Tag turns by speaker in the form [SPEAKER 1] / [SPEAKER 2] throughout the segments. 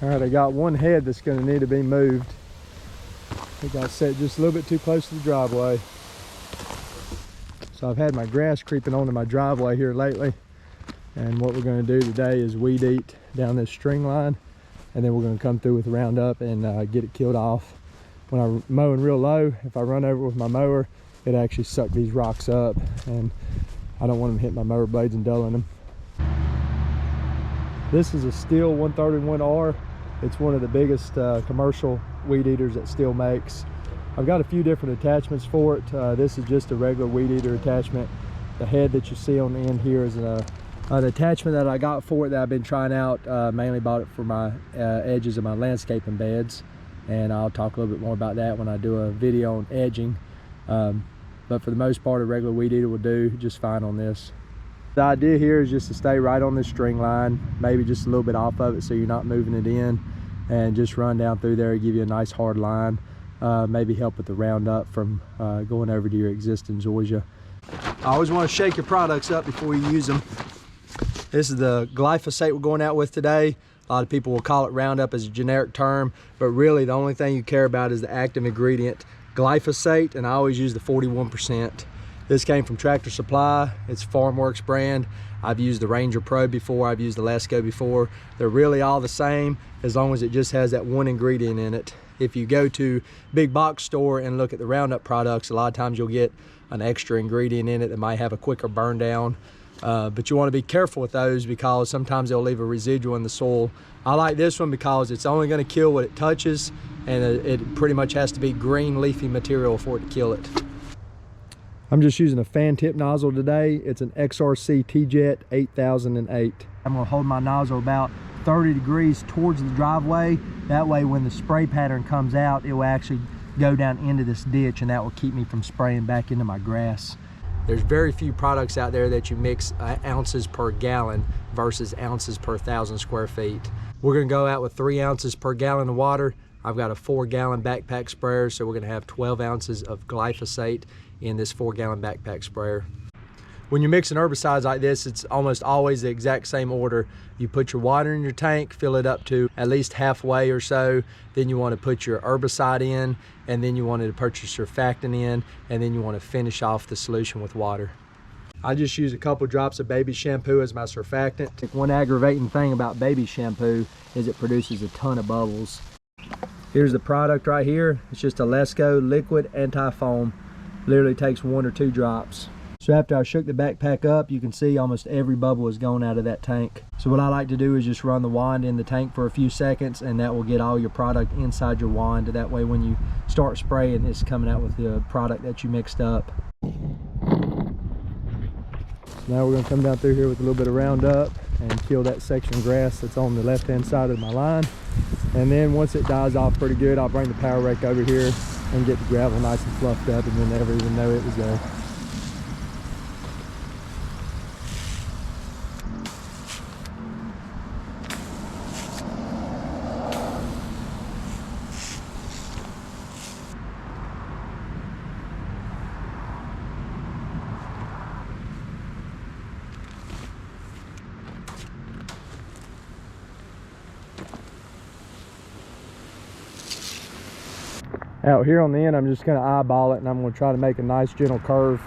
[SPEAKER 1] All right, I got one head that's going to need to be moved. It got set just a little bit too close to the driveway. So I've had my grass creeping onto my driveway here lately. And what we're going to do today is weed eat down this string line. And then we're going to come through with Roundup and get it killed off. When I'm mowing real low, if I run over with my mower, it actually sucks these rocks up. And I don't want them to hit my mower blades and dulling them. This is a Stihl 131R. It's one of the biggest commercial weed eaters that Stihl makes. I've got a few different attachments for it. This is just a regular weed eater attachment. The head that you see on the end here is the attachment that I got for it that I've been trying out. Mainly bought it for my edges of my landscaping beds, and I'll talk a little bit more about that when I do a video on edging. But for the most part, a regular weed eater will do just fine on this. The idea here is just to stay right on this string line, maybe just a little bit off of it so you're not moving it in, and just run down through there, give you a nice hard line. Maybe help with the Roundup from going over to your existing Zoysia. I always want to shake your products up before you use them. This is the glyphosate we're going out with today. A lot of people will call it Roundup as a generic term, but really the only thing you care about is the active ingredient, glyphosate, and I always use the 41%. This came from Tractor Supply. It's Farmworks brand. I've used the Ranger Pro before. I've used the Lesco before. They're really all the same as long as it just has that one ingredient in it. If you go to big box store and look at the Roundup products, a lot of times you'll get an extra ingredient in it that might have a quicker burn down. But you want to be careful with those because sometimes they'll leave a residual in the soil. I like this one because it's only going to kill what it touches, and it pretty much has to be green leafy material for it to kill it. I'm just using a fan tip nozzle today. It's an XRC T-Jet 8008. I'm going to hold my nozzle about 30 degrees towards the driveway. That way when the spray pattern comes out, it will actually go down into this ditch, and that will keep me from spraying back into my grass. There's very few products out there that you mix ounces per gallon versus ounces per 1,000 square feet. We're going to go out with 3 ounces per gallon of water. I've got a 4-gallon backpack sprayer, so we're going to have 12 ounces of glyphosate in this 4-gallon backpack sprayer. When you're mixing herbicides like this, it's almost always the exact same order. You put your water in your tank, fill it up to at least halfway or so. Then you want to put your herbicide in, and then you want to put your surfactant in, and then you want to finish off the solution with water. I just use a couple drops of baby shampoo as my surfactant. One aggravating thing about baby shampoo is it produces a ton of bubbles. Here's the product right here. It's just a Lesco liquid anti-foam. Literally takes 1 or 2 drops. So after I shook the backpack up, you can see almost every bubble is gone out of that tank. So what I like to do is just run the wand in the tank for a few seconds, and that will get all your product inside your wand. That way when you start spraying, it's coming out with the product that you mixed up. Now we're going to come down through here with a little bit of Roundup and kill that section of grass that's on the left-hand side of my line. And then once it dies off pretty good, I'll bring the power rake over here and get the gravel nice and fluffed up, and you'll never even know it was there. Out here on the end, I'm just going to eyeball it, and I'm going to try to make a nice gentle curve.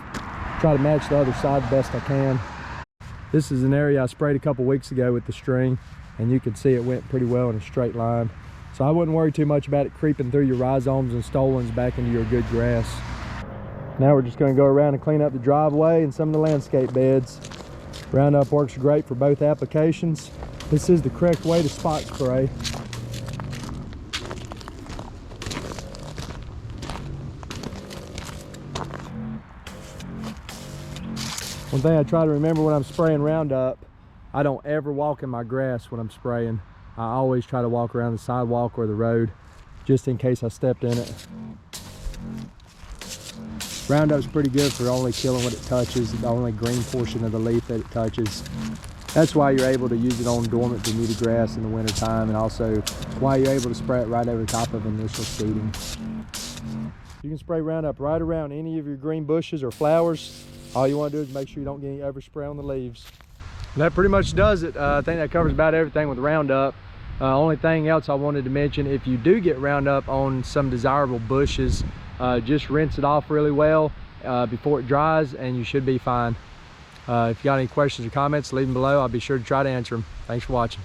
[SPEAKER 1] Try to match the other side the best I can. This is an area I sprayed a couple weeks ago with the string, and you can see it went pretty well in a straight line. So I wouldn't worry too much about it creeping through your rhizomes and stolons back into your good grass. Now we're just going to go around and clean up the driveway and some of the landscape beds. Roundup works great for both applications. This is the correct way to spot spray. One thing I try to remember when I'm spraying Roundup, I don't ever walk in my grass when I'm spraying. I always try to walk around the sidewalk or the road, just in case I stepped in it. Roundup's pretty good for only killing what it touches, the only green portion of the leaf that it touches. That's why you're able to use it on dormant denuded grass in the wintertime, and also why you're able to spray it right over the top of initial seeding. You can spray Roundup right around any of your green bushes or flowers. All you want to do is make sure you don't get any overspray on the leaves. And that pretty much does it. I think that covers about everything with Roundup. Only thing else I wanted to mention, if you do get Roundup on some desirable bushes, just rinse it off really well before it dries, and you should be fine. If you got any questions or comments, leave them below. I'll be sure to try to answer them. Thanks for watching.